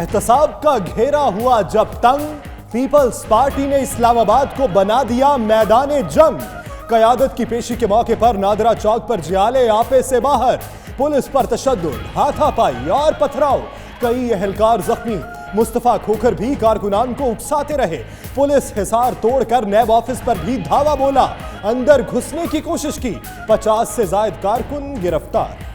एहतसाब का घेरा हुआ जब तंग, पीपल्स पार्टी ने इस्लामाबाद को बना दिया मैदान जंग। कयादत की पेशी के मौके पर नादरा चौक पर जियाले आपे से बाहर, पुलिस पर तशद्दुद, हाथापाई और पथराव, कई अहलकार जख्मी। मुस्तफा खोखर भी कारकुनान को उकसाते रहे। पुलिस हिसार तोड़कर नैब ऑफिस पर भी धावा बोला, अंदर घुसने की कोशिश की। 50 से ज्यादा कारकुन गिरफ्तार।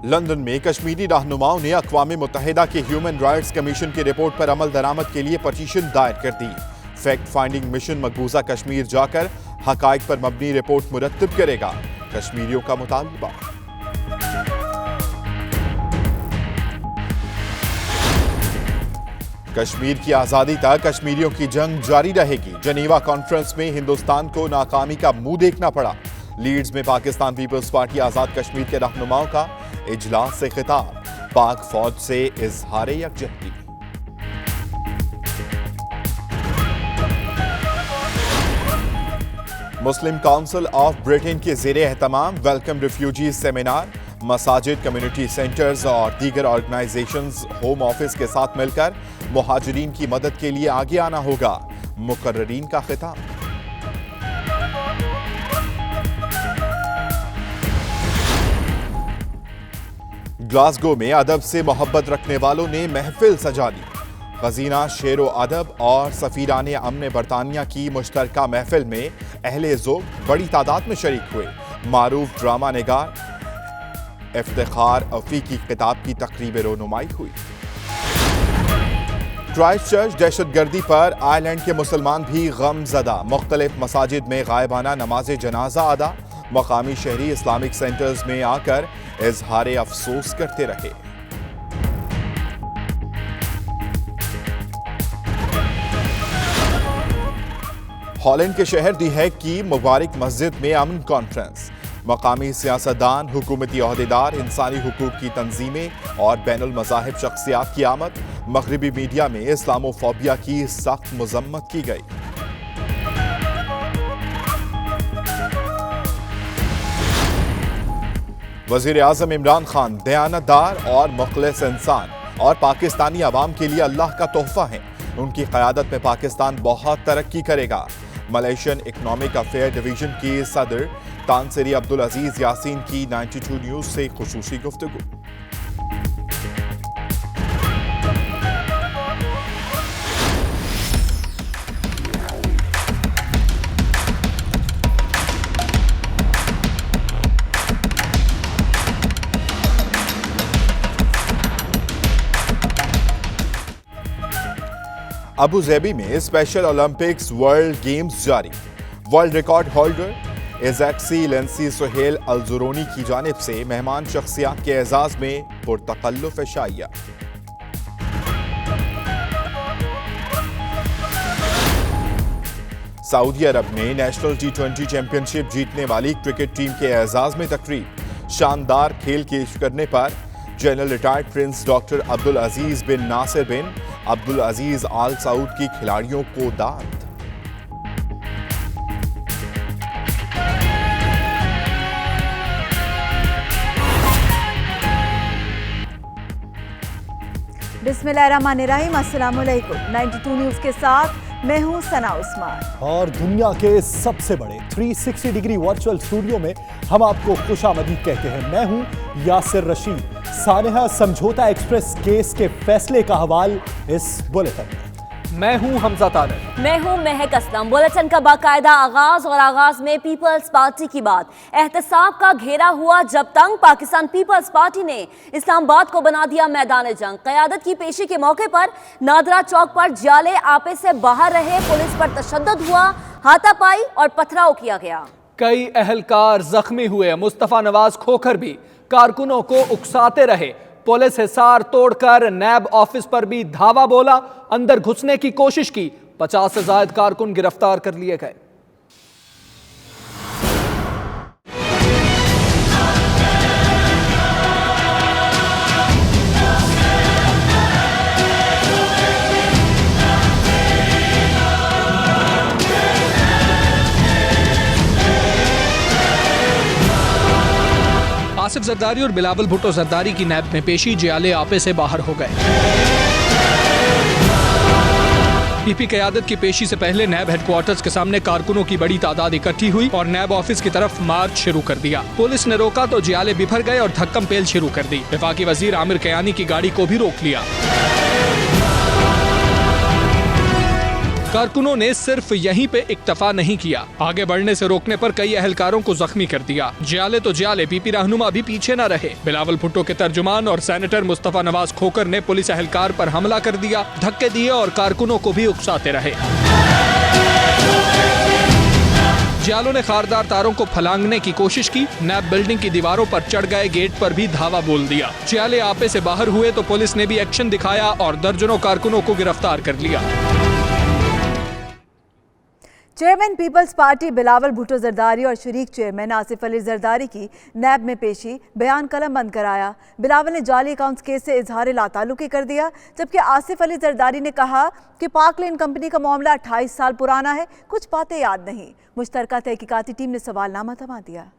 लंदन में कश्मीरी रहनुमाओं ने अक़वाम मुत्तहिदा के ह्यूमन राइट्स कमीशन की रिपोर्ट पर अमल दरामद के लिए पटिशन दायर कर दी। फैक्ट फाइंडिंग मिशन मकबूजा कश्मीर जाकर हकाइक पर मबनी रिपोर्ट मुरत्तिब करेगा, कश्मीरियों का मुतालबा। कश्मीर की आजादी तक कश्मीरियों की जंग जारी रहेगी। जनीवा कॉन्फ्रेंस में हिंदुस्तान को नाकामी का मुंह देखना पड़ा। लीड्स में पाकिस्तान पीपल्स पार्टी आजाद कश्मीर के रहनुमाओं का इजलास से खिताब, पाक फौज से इजहार यकजहती। मुस्लिम काउंसिल ऑफ ब्रिटेन के ज़ेरे एहतमाम वेलकम रिफ्यूजीज सेमिनार, मसाजिद, कम्युनिटी सेंटर्स और दीगर ऑर्गेनाइजेशंस होम ऑफिस के साथ मिलकर मुहाजिरीन की मदद के लिए आगे आना होगा, मुकर्ररीन का खिताब। ग्लासगो में अदब से मोहब्बत रखने वालों ने महफिल सजा ली। खजीना शेरो अदब और सफीराने अमन बरतानिया की मुश्तरका महफिल में अहले ज़ौक़ बड़ी तादाद में शरीक हुए। मारूफ ड्रामा निगार इफ्तिखार अफी की किताब की तकरीब रोनुमाई हुई। क्राइस्टचर्च दहशतगर्दी पर आयरलैंड के मुसलमान भी गमज़दा, मुख्तलिफ मसाजिद में गायबाना नमाज जनाजा अदा। मकामी शहरी इस्लामिक सेंटर्स में आकर इजहार अफसोस करते रहे। हॉलैंड के शहर दी हैग की मुबारक मस्जिद में अमन कॉन्फ्रेंस, मकामी सियासतदान, हुकूमती ओहदेदार, इंसानी हुकूक की तंजीमें और बैनुल मज़ाहिब शख्सियात की आमद। मगरबी मीडिया में इस्लामोफोबिया की सख्त मजम्मत की गई। वज़ीर आज़म इमरान खान दयानतदार और मुखलिस इंसान और पाकिस्तानी अवाम के लिए अल्लाह का तोहफा है। उनकी क़यादत में पाकिस्तान बहुत तरक्की करेगा। मलेशियन इकनॉमिक अफेयर डिवीजन की सदर तानसेरी अब्दुल अजीज यासीन की 92 न्यूज़ से खुसूसी गुफ्तगू। अबू ज़ेबी में स्पेशल ओलंपिक्स वर्ल्ड गेम्स जारी। वर्ल्ड रिकॉर्ड होल्डर इज़ैक्सी लेंसी सुहेल अल-ज़ुरोनी की जानिब से मेहमान शख्सियात के एजाज में पुरतकल्लुफ़ शाइया। सऊदी अरब में नेशनल T20 चैंपियनशिप जीतने वाली क्रिकेट टीम के एजाज में तकरीब। शानदार खेल पेश करने पर general retired prince doctor Abdul Aziz bin Nasir bin Abdul Aziz Al Saud की खिलाड़ियों को दाद। बिस्मिल्लाहिर्रहमानिर्रहीम, अस्सलाम वालेकुम। 92 न्यूज़ के साथ मैं हूं सना उस्मान और दुनिया के सबसे बड़े 360 डिग्री वर्चुअल स्टूडियो में हम आपको खुशामदीद कहते हैं। मैं हूं यासिर रशीद। सानेहा समझौता एक्सप्रेस केस के फैसले का हवाल इस बुलेटिन में। मैं हूं हमजा तारिक। मैं हूं महक असलम। बुलेटिन का बाकायदा आगाज और आगाज में पीपल्स पार्टी की बात। एहतसाब का घेरा हुआ जब तंग, पाकिस्तान पीपल्स पार्टी ने इस्लामाबाद को बना दिया मैदान जंग। कयादत की पेशी के मौके पर नादरा चौक पर जियाले आपे से बाहर रहे। पुलिस पर तशद्दुद हुआ, हाथापाई और पथराव किया गया। कई अहलकार जख्मी हुए। मुस्तफा नवाज खोखर भी कारकुनों को उकसाते रहे। पुलिस हिसार तोड़कर नैब ऑफिस पर भी धावा बोला, अंदर घुसने की कोशिश की। 50 से ज्यादा कारकुन गिरफ्तार कर लिए गए। आसिफ जरदारी और बिलावल भुट्टो जरदारी की नैब में पेशी जियाले आपे से बाहर हो गए। पीपी क़यादत की पेशी से पहले नैब हेडक्वार्टर्स के सामने कारकुनों की बड़ी तादाद इकट्ठी हुई और नैब ऑफिस की तरफ मार्च शुरू कर दिया। पुलिस ने रोका तो जियाले बिफर गए और धक्कम पेल शुरू कर दी। वफाकी वजीर आमिर कयानी की गाड़ी को भी रोक लिया। कारकुनों ने सिर्फ यहीं पे इक्तफा नहीं किया, आगे बढ़ने से रोकने पर कई अहलकारों को जख्मी कर दिया। जियाले तो जियाले, पीपी रहनुमा भी पीछे न रहे। बिलावल भुट्टो के तर्जुमान और सेनेटर मुस्तफा नवाज खोकर ने पुलिस अहलकार पर हमला कर दिया, धक्के दिए और कारकुनों को भी उकसाते रहे। जियालों ने खारदार तारों को फलांगने की कोशिश की, नैब बिल्डिंग की दीवारों पर चढ़ गए, गेट पर भी धावा बोल दिया। जियाले आपे से बाहर हुए तो पुलिस ने भी एक्शन दिखाया और दर्जनों कारकुनों को गिरफ्तार कर लिया। Chairman Peoples Party Bilawal Bhutto Zardari और शरीक चेयरमैन आसिफ अली जरदारी की नैब में पेशी, बयान कलम बंद कराया। बिलावल ने जाली अकाउंट्स केस से इजहार लाताल्लुकी कर दिया, जबकि आसिफ अली जरदारी ने कहा कि पाक लेन कंपनी का मामला 28 साल पुराना है, कुछ बातें याद नहीं। मुश्तरका तहकीकाती टीम ने सवालनामा थमा दिया।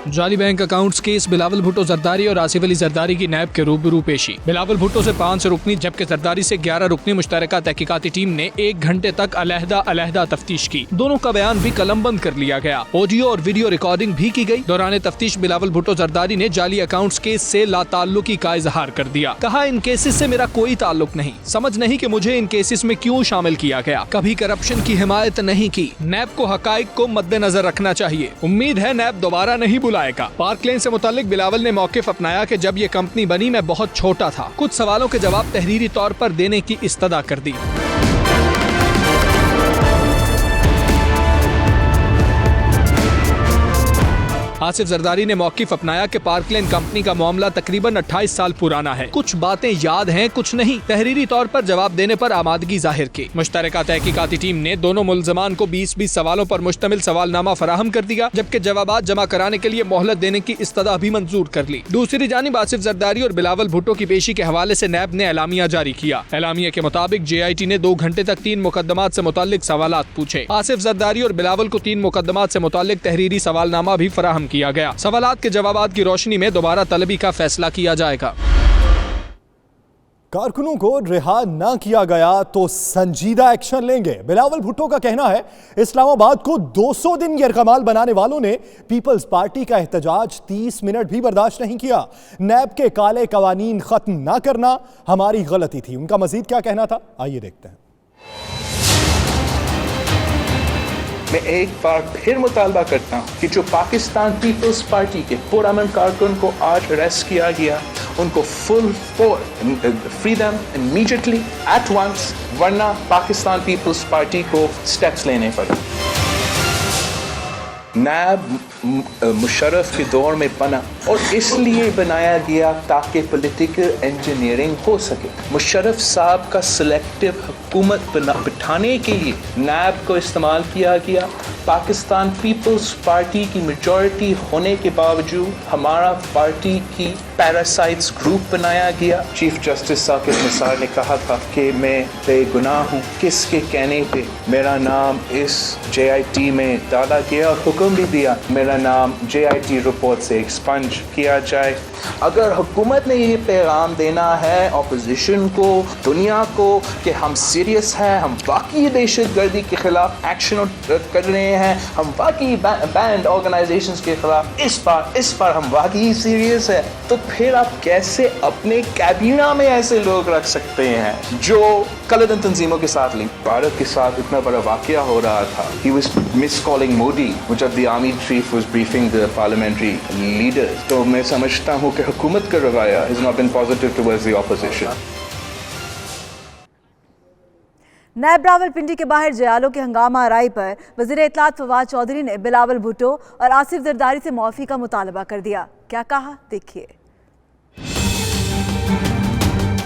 जाली bank accounts case, Bilawal Bhutto Zardari और आसिफ अली जरदारी की नैब के रूबरू पेशी। बिलावल भुट्टो से 5 रुकनी जबकि जरदारी से 11 रुकनी मुश्तरका तहकीकाती टीम ने 1 घंटे तक अलहदा तफ्तीश की। दोनों का बयान भी कलमबंद कर लिया गया। ऑडियो और वीडियो रिकॉर्डिंग भी की गई। दौरान तफ्तीश बिलावल भुट्टो जरदारी ने जाली अकाउंट्स केस से लाताल्लुकी का इजहार कर दिया। कहा, इन केसेस से मेरा कोई ताल्लुक नहीं, समझ नहीं कि मुझे इन केसेस में क्यों शामिल किया गया, कभी करप्शन की हिमायत नहीं की। नैब को हकाइक को मद्देनजर रखना चाहिए। उम्मीद है नैब दोबारा नहीं बुलाएगा। पार्क लेन से मुतालिक बिलावल ने मौकिफ अपनाया कि जब ये कंपनी बनी मैं बहुत छोटा था। कुछ सवालों के जवाब तहरीरी तौर पर देने की इस्तदा कर दी। आसिफ जरदारी ने मौकिफ अपनाया कि पार्क लेन कंपनी का मामला तकरीबन 28 साल पुराना है, कुछ बातें याद हैं, कुछ नहीं। तहरीरी तौर पर जवाब देने पर आमादगी जाहिर की। मुश्तरका तहकीकाती टीम ने दोनों मुल्ज़मान को 20-20 सवालों पर मुश्तमिल सवालनामा फराहम कर दिया, जबकि जवाबात जमा कराने के लिए मोहलत देने की इस्तदा भी मंजूर कर ली। दूसरी जानिब आसिफ जरदारी और बिलावल भुट्टो की पेशी के हवाले से नैब ने एलामिया जारी किया। एलामिया के मुताबिक JIT ने 2 घंटे तक 3 मुकदमात से मुतालिक सवालात पूछे। आसिफ जरदारी और बिलावल को 3 मुकदमात से मुतालिक तहरीरी सवालनामा भी फराहम किया गया। सवालात के जवाबात की रोशनी में दोबारा तलबी का फैसला किया जाएगा। कारकुनों को रिहा न किया गया तो संजीदा एक्शन लेंगे। बिलावल भुट्टो का कहना है इस्लामाबाद को 200 दिन यरकमाल बनाने वालों ने पीपल्स पार्टी का एहतजाज 30 मिनट भी बर्दाश्त नहीं किया। नैब के काले कवानीन खत्म न करना हमारी गलती थी। उनका मजीद क्या कहना था, आइए देखते हैं। मैं एक बार फिर मुतालबा करता हूँ कि जो पाकिस्तान पीपल्स पार्टी के पुरअमन कारकुन को आज अरेस्ट किया गया, उनको full free them immediately at once, वरना पाकिस्तान पीपल्स पार्टी को स्टेप्स लेने पड़े। नैब मुशर्रफ के दौर में बना और इसलिए बनाया गया ताकि पॉलिटिकल इंजीनियरिंग हो सके। मुशर्रफ साहब का सिलेक्टिव हुकूमत बिठाने के लिए नैब को इस्तेमाल किया गया। पाकिस्तान पीपल्स पार्टी की मेजॉरिटी होने के बावजूद हमारा पार्टी की पैरासाइट्स ग्रुप बनाया गया। चीफ जस्टिस साकिब निसार ने कहा था कि मैं बेगुनाह हूँ, किसके कहने पे मेरा नाम इस JIT में डाला गया और हुक्म भी दिया मेरा नाम JIT रिपोर्ट से एक्सपंज किया जाए। अगर हुकूमत ने ये पैगाम देना है ऑपोजिशन को, दुनिया को, कि हम सीरियस हैं, हम वाकई दहशतगर्दी के खिलाफ एक्शन कर रहे हैं, हम वाकई बैंड ऑर्गेनाइजेशंस के खिलाफ इस बार हम वाकई सीरियस है, तो फिर आप कैसे अपने कैबिना में ऐसे लोग रख सकते हैं जो कलदन तंजीमों के साथ लिंक? भारत के साथ इतना बड़ा वाकया हो रहा था। He was miscalling Modi, जब the army chief was briefing the parliamentary leaders. तो मैं समझता हूँ कि हुकूमत का रवैया has not been positive towards the opposition. नैब रावलपिंडी के बाहर जयालों के हंगामा आराई पर वज़ीर इत्तलात फवाद चौधरी ने बिलावल भुट्टो और आसिफ जरदारी से माफ़ी का मुतालबा कर दिया। क्या कहा, देखिए।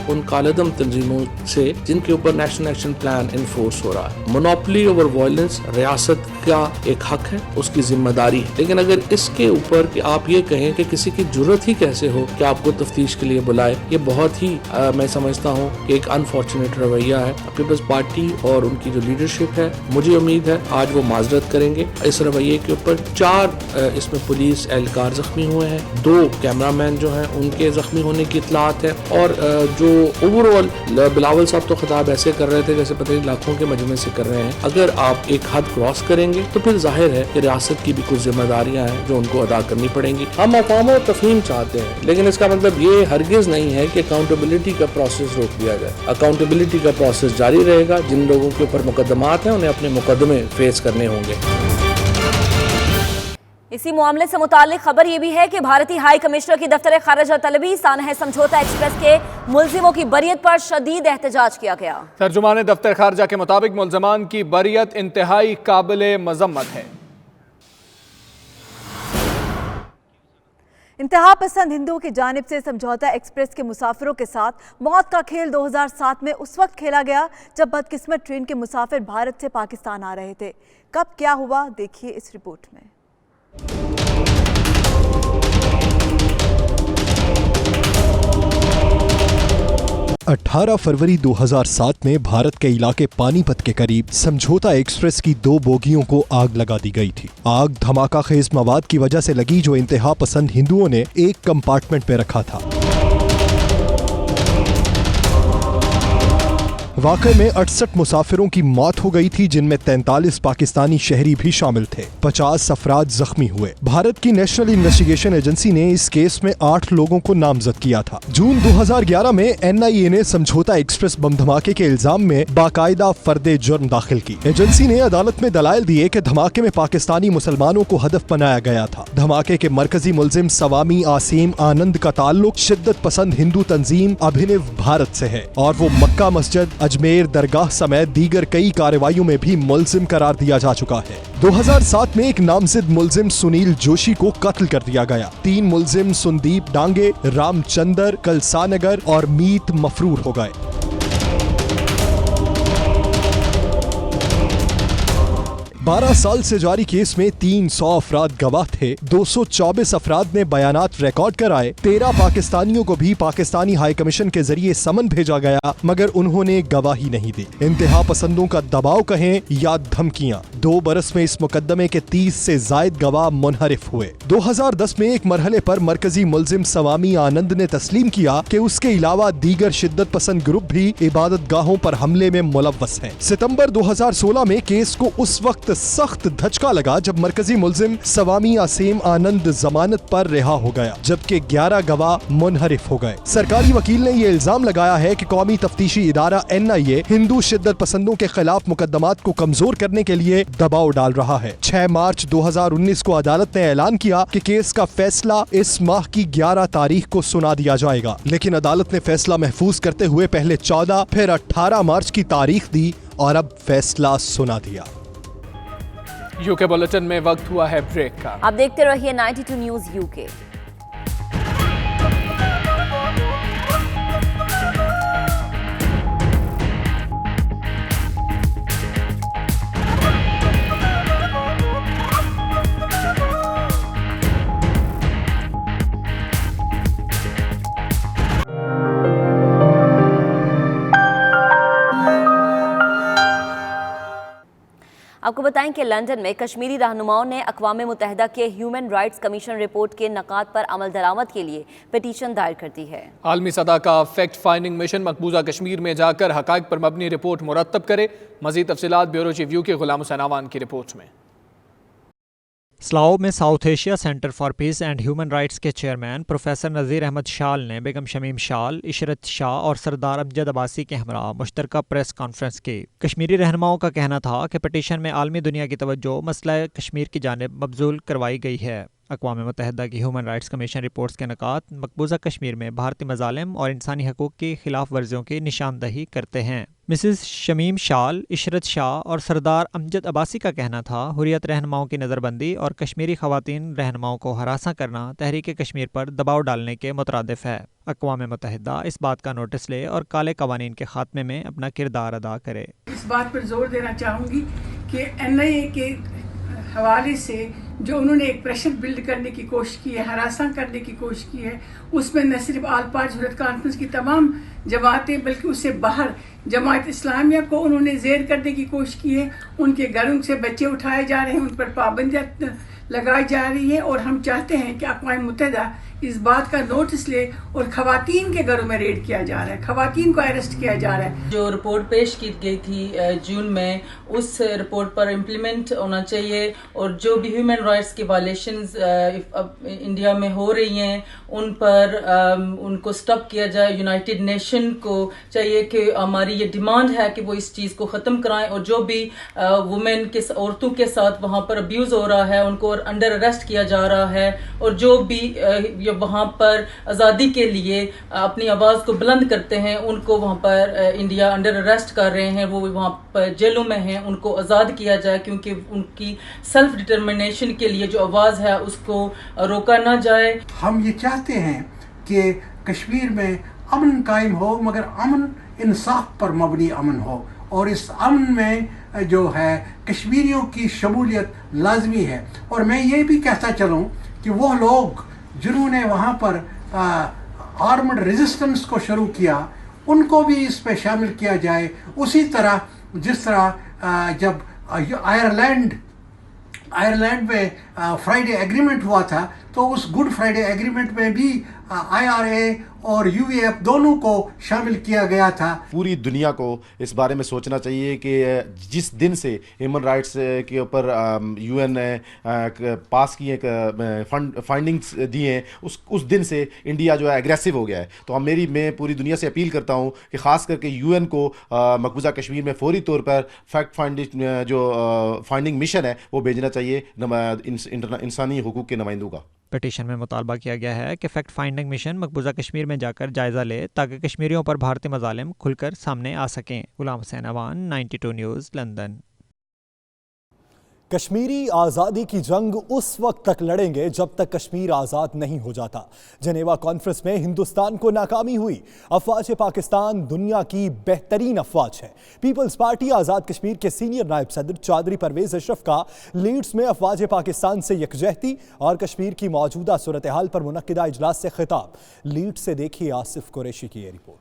उन कालेदम तंजीमों से जिनके ऊपर नेशनल एक्शन प्लान इन्फोर्स हो रहा है। मोनोपोली ओवर वायलेंस रियासत का एक हक है, उसकी जिम्मेदारी है, लेकिन अगर इसके ऊपर कि आप ये कहें कि किसी की जरूरत ही कैसे हो कि आपको तफ्तीश के लिए बुलाए, ये बहुत ही मैं समझता हूँ कि एक अनफॉर्चुनेट रवैया है पीपल्स पार्टी और उनकी जो लीडरशिप है। मुझे उम्मीद है आज वो माजरत करेंगे इस रवैये के ऊपर। 4 इसमें पुलिस एहलकार जख्मी हुए हैं, 2 कैमरामैन जो हैं उनके जख्मी होने की इतलात है, और जो ओवरऑल बिलावल साहब तो खिताब ऐसे कर रहे थे जैसे पता नहीं लाखों के मजमे से कर रहे हैं। अगर आप एक हद क्रॉस करेंगे तो फिर जाहिर है कि रियासत की भी कुछ जिम्मेदारियां हैं जो उनको अदा करनी पड़ेंगी। हम अक़वाम और तफ़हीम चाहते हैं, लेकिन इसका मतलब ये हरगिज़ नहीं है कि अकाउंटेबिलिटी का प्रोसेस रोक दिया जाए। अकाउंटेबिलिटी का प्रोसेस जारी रहेगा। जिन लोगों के ऊपर मुकदमात हैं उन्हें अपने मुकदमे फेस करने होंगे। इसी मामले से मुताल्लिक खबर ये भी है कि भारतीय हाई कमिश्नर की दफ्तर खारिजा तलबी सानह समझौता एक्सप्रेस के मुल्जिमों की बरियत पर शदीद एहतजाज किया गया। तर्जुमान दफ्तर खारजा के मुताबिक मुल्जमान की बरियत इंतहाई काबिल मजम्मत है। इंतहा पसंद हिंदुओं की जानिब से समझौता एक्सप्रेस के मुसाफिरों के साथ मौत का खेल 2007 में उस वक्त खेला गया जब बदकिस्मत ट्रेन के मुसाफिर भारत से पाकिस्तान आ रहे थे। कब क्या हुआ देखिए इस रिपोर्ट में। 18 फरवरी 2007 में भारत के इलाके पानीपत के करीब समझौता एक्सप्रेस की 2 बोगियों को आग लगा दी गई थी। आग धमाका खेज मवाद की वजह से लगी जो इंतहा पसंद हिंदुओं ने एक कंपार्टमेंट में रखा था। वाकई में 68 मुसाफिरों की मौत हो गई थी, जिनमें 43 पाकिस्तानी शहरी भी शामिल थे। 50 अफराद जख्मी हुए। भारत की नेशनल इन्वेस्टिगेशन एजेंसी ने इस केस में 8 लोगों को नामजद किया था। जून 2011 में NIA ने समझौता एक्सप्रेस बम धमाके के इल्जाम में बाकायदा फर्दे जुर्म दाखिल की। एजेंसी ने अदालत में दलाइल दिए कि धमाके में पाकिस्तानी मुसलमानों को हदफ बनाया गया था। धमाके के मरकजी मुलजिम सवामी आसिम आनंद का ताल्लुक शिद्दत पसंद हिंदू तंजीम अभिनव भारत से है और वो मक्का मस्जिद, अजमेर दरगाह समेत दीगर कई कार्रवाइयों में भी मुलजिम करार दिया जा चुका है। 2007 में एक नामजद मुलजिम सुनील जोशी को कत्ल कर दिया गया। 3 मुलजिम संदीप डांगे, रामचंदर कलसानगर और मीत मफरूर हो गए। 12 साल से जारी केस में 300 अफराद गवाह थे। 224 अफराद ने बयानात रिकॉर्ड कराए। 13 पाकिस्तानियों को भी पाकिस्तानी हाई कमीशन के जरिए समन भेजा गया, मगर उन्होंने गवाही नहीं दी। इंतहा पसंदों का दबाव कहें या धमकियां, 2 बरस में इस मुकदमे के 30 से जायद गवाह मुनहरिफ हुए। 2010 में एक मरहले पर मरकजी मुलजिम सवामी आनंद ने तस्लीम किया कि उसके अलावा दीगर शिद्दत पसंद ग्रुप भी इबादत गाहों पर हमले में मुलव्वस हैं। सितंबर 2016 में केस को उस वक्त सख्त धचका लगा जब मरकजी मुलजिम सवामी आसिम आनंद जमानत पर रिहा हो गया, जबकि 11 गवाह मुनहरिफ हो गए। सरकारी वकील ने यह इल्जाम लगाया है कि कौमी तफ्तीशी इदारा NIA हिंदू शिद्दत पसंदों के खिलाफ मुकदमात को कमजोर करने के लिए दबाव डाल रहा है। 6 मार्च 2019 को अदालत ने ऐलान किया कि केस का फैसला इस माह की 11 तारीख को सुना दिया जाएगा, लेकिन अदालत ने फैसला महफूज करते हुए पहले 14 फिर 18 मार्च की तारीख दी और अब फैसला सुना दिया। यूके बुलेटिन में वक्त हुआ है ब्रेक का। आप देखते रहिए 92 न्यूज़ UK। आपको बताएं कि लंदन में कश्मीरी रहनुमाओं ने अक़वाम मुत्तहिदा के ह्यूमन राइट्स कमीशन रिपोर्ट के नकात पर अमल दरामद के लिए पिटीशन दायर कर दी है। आलमी सतह का फैक्ट फाइंडिंग मिशन मकबूजा कश्मीर में जाकर हक़ाइक़ पर मबनी रिपोर्ट मुरतब करे। मज़ीद तफसीलात bureau chief UK Ghulam Hussain आवान की रिपोर्ट में। स्लाओ में south Asia centre for piece and human rights के चेयरमैन प्रोफेसर नज़ीर अहमद शाल ने बेगम शमीम शाल, इशरत शाह और सरदार अमजद अब्बासी के हमरा मुश्तरका प्रेस कॉन्फ्रेंस की। कश्मीरी रहनुमाओं का कहना था कि पटिशन में आलमी दुनिया की तवज्जो मसला कश्मीर की जानिब मबजूल करवाई गई है। अक़वाम मुत्तहिदा की ह्यूमन राइट्स कमीशन रिपोर्ट्स के नकात मकबूजा कश्मीर में भारतीय मज़ालिम और इंसानी हकूक़ की खिलाफ वर्जियों की निशानदही करते हैं। मिसिस शमीम शाल, इशरत शाह और सरदार अमजद अब्बासी का कहना था हुर्रियत रहनुमाओं की नज़रबंदी और कश्मीरी ख़वातीन रहनुमाओं को हरासा करना तहरीक कश्मीर पर दबाव डालने के मुतरादिफ है। अक़वाम मुत्तहिदा इस बात का नोटिस ले और काले कवानीन के खात्मे में अपना किरदार अदा करे। इस बात पर जोर देना चाहूँगी कि NIA के हवाले से जो उन्होंने एक प्रेशर बिल्ड करने की कोशिश की है, हरासा करने की कोशिश की है, उसमें न सिर्फ आल पार हुर्रियत कॉन्फ्रेंस की तमाम जमातें बल्कि उससे बाहर जमात इस्लामिया को उन्होंने ज़ेर करने की कोशिश की है। उनके घरों से बच्चे उठाए जा रहे हैं, उन पर पाबंदियाँ लगाई जा रही है और हम चाहते हैं कि अक़वाम मुत्तहिदा इस बात का नोटिस ले और ख़वातीन के घरों में रेड किया जा रहा है, ख़वातीन को अरेस्ट किया जा रहा है। जो रिपोर्ट पेश की गई थी जून में, उस रिपोर्ट पर इम्प्लीमेंट होना चाहिए और जो भी ह्यूमन राइट्स की वायलेशंस इंडिया में हो रही हैं उन पर उनको स्टॉप किया जाए। यूनाइटेड नेशन को चाहिए कि हमारी ये डिमांड है कि वो इस चीज़ को ख़त्म कराएं और जो भी वुमेन के औरतों के साथ वहाँ पर अब्यूज़ हो रहा है उनको अंडर अरेस्ट किया जा रहा है और जो भी वहाँ पर आज़ादी के लिए अपनी आवाज़ को बुलंद करते हैं उनको वहाँ पर इंडिया अंडर अरेस्ट कर रहे हैं, वो वहाँ पर जेलों में हैं, उनको आज़ाद किया जाए क्योंकि उनकी सेल्फ डिटर्मिनेशन के लिए जो आवाज़ है उसको रोका ना जाए। हम ये चाहते हैं कि कश्मीर में अमन कायम हो, मगर अमन इंसाफ पर मबनी अमन हो और इस अमन में जो है कश्मीरियों की शमूलियत लाजमी है। और मैं ये भी कहता चलूँ कि वो लोग जिन्होंने वहाँ पर आर्मड रेजिस्टेंस को शुरू किया उनको भी इस पे शामिल किया जाए, उसी तरह जिस तरह जब आयरलैंड में फ्राइडे एग्रीमेंट हुआ था तो उस गुड फ्राइडे एग्रीमेंट में भी IRA और UAF दोनों को शामिल किया गया था। पूरी दुनिया को इस बारे में सोचना चाहिए कि जिस दिन से ह्यूमन राइट्स के ऊपर UN ने पास किए फाइंडिंग्स दिए उस दिन से इंडिया जो है एग्रेसिव हो गया है। तो मैं पूरी दुनिया से अपील करता हूँ कि ख़ास करके UN को मकबूजा कश्मीर में फौरी तौर पर फैक्ट फाइंडिंग मिशन है वो भेजना चाहिए इंसानी हुकूक के नुमाइंदों का। पिटीशन में मुतालबा किया गया है कि फैक्ट फाइंडिंग मिशन मकबूजा कश्मीर में जाकर जायजा ले ताकि कश्मीरियों पर भारतीय मज़ालिम खुलकर सामने आ सकें। Ghulam Hussain Awan, 92 news, London. कश्मीरी आज़ादी की जंग उस वक्त तक लड़ेंगे जब तक कश्मीर आज़ाद नहीं हो जाता। जनेवा कॉन्फ्रेंस में हिंदुस्तान को नाकामी हुई। अफवाज पाकिस्तान दुनिया की बेहतरीन अफवाज है। पीपल्स पार्टी आज़ाद कश्मीर के सीनियर नायब सदर चौधरी परवेज अशरफ का लीड्स में अफवाज पाकिस्तान से यकजहती और कश्मीर की मौजूदा सूरत हाल पर मुनक्किदा इजलास से खिताब। लीड्स से देखिए आसिफ कुरैशी की ये रिपोर्ट।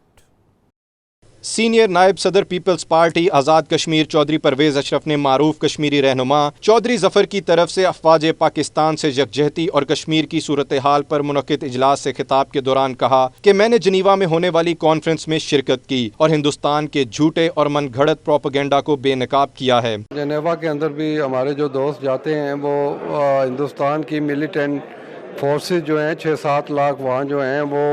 सीनियर नायब सदर पीपल्स पार्टी आज़ाद कश्मीर चौधरी परवेज अशरफ ने मारूफ कश्मीरी रहनुमा चौधरी जफ़र की तरफ से अफवाज पाकिस्तान से यकजहती और कश्मीर की सूरत हाल पर मुनक्किद इजलास से खिताब के दौरान कहा कि मैंने जनीवा में होने वाली कॉन्फ्रेंस में शिरकत की और हिंदुस्तान के झूठे और मनगढ़ंत प्रोपेगेंडा को बेनकाब किया है। जनेवा के अंदर भी हमारे जो दोस्त जाते हैं वो हिंदुस्तान की मिलिटेंट फोर्सेज जो हैं 6-7 लाख वहाँ जो हैं वो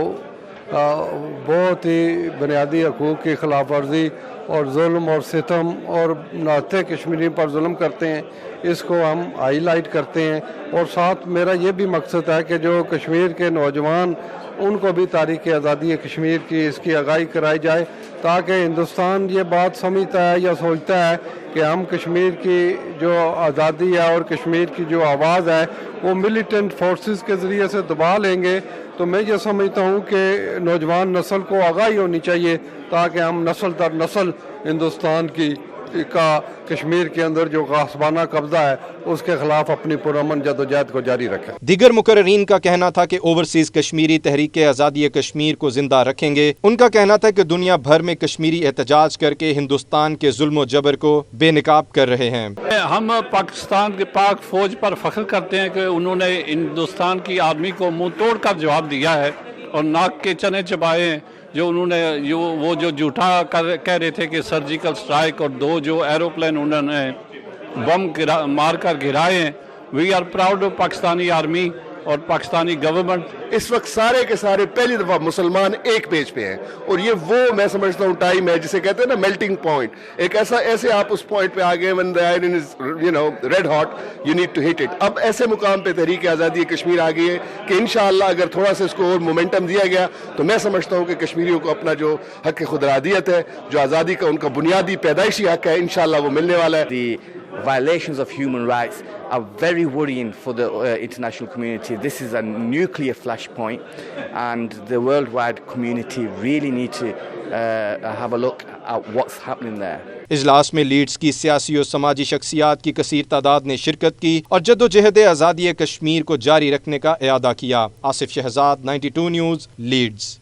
बहुत ही बुनियादी हकूक़ की खिलाफ वर्जी और जुल्म और सितम और नाते कश्मीरी पर जुल्म करते हैं, इसको हम हाईलाइट करते हैं। और साथ मेरा ये भी मकसद है कि जो कश्मीर के नौजवान उनको भी तारीख़ आज़ादी कश्मीर की इसकी आगाही कराई जाए ताकि हिंदुस्तान ये बात समझता है या सोचता है कि हम कश्मीर की जो आज़ादी है और कश्मीर की जो आवाज़ है वो मिलिटेंट फोर्सेस के ज़रिए से दबा लेंगे। तो मैं ये समझता हूँ कि नौजवान नस्ल को आगाही होनी चाहिए ताकि हम नस्ल दर नस्ल हिंदुस्तान का कश्मीर के अंदर जो गासबाना कब्जा है उसके खिलाफ अपनी पुरअमन जदोजहद को जारी रखें। दीगर मुकर्रीन का कहना था कि ओवरसीज कश्मीरी तहरीक आज़ादी कश्मीर को जिंदा रखेंगे। उनका कहना था कि दुनिया भर में कश्मीरी एहतजाज करके हिंदुस्तान के जुल्म जबर को बेनकाब कर रहे हैं। हम पाकिस्तान के पाक फौज पर फख्र करते हैं कि उन्होंने हिंदुस्तान की आर्मी को मुंह तोड़ कर जवाब दिया है और नाक के चने चबाए जो उन्होंने वो जो झूठा कह रहे थे कि सर्जिकल स्ट्राइक और 2 जो एरोप्लेन उन्होंने बम मार कर गिराए हैं। We are proud of Pakistani army और पाकिस्तानी गवर्नमेंट। इस वक्त सारे के सारे पहली दफा मुसलमान एक पेज पे हैं और ये वो मैं समझता हूँ टाइम है जिसे कहते हैं ना मेल्टिंग पॉइंट। एक ऐसे आप उस पॉइंट पे आ गए when the iron is red hot, you need to hit it. अब ऐसे मुकाम पे तहरीक आज़ादी कश्मीर आ गई है कि इंशाअल्लाह अगर थोड़ा सा इसको और मोमेंटम दिया गया तो मैं समझता हूँ कि कश्मीरियों को अपना जो हक खुदरादियत है, जो आज़ादी का उनका बुनियादी पैदाइशी हक है, इंशाअल्लाह वो मिलने वाला है। Violations of human rights are very worrying for the international community. This is a nuclear flashpoint, and the worldwide community really need to have a look at what's happening there. इजलास में लीड्स की सियासी और समाजी शख्सियात की कसीर तादाद ने शिरकत की और जद्दोजहद आज़ादी कश्मीर को जारी रखने का इरादा किया। Asif Shahzad, 92 news, Leeds.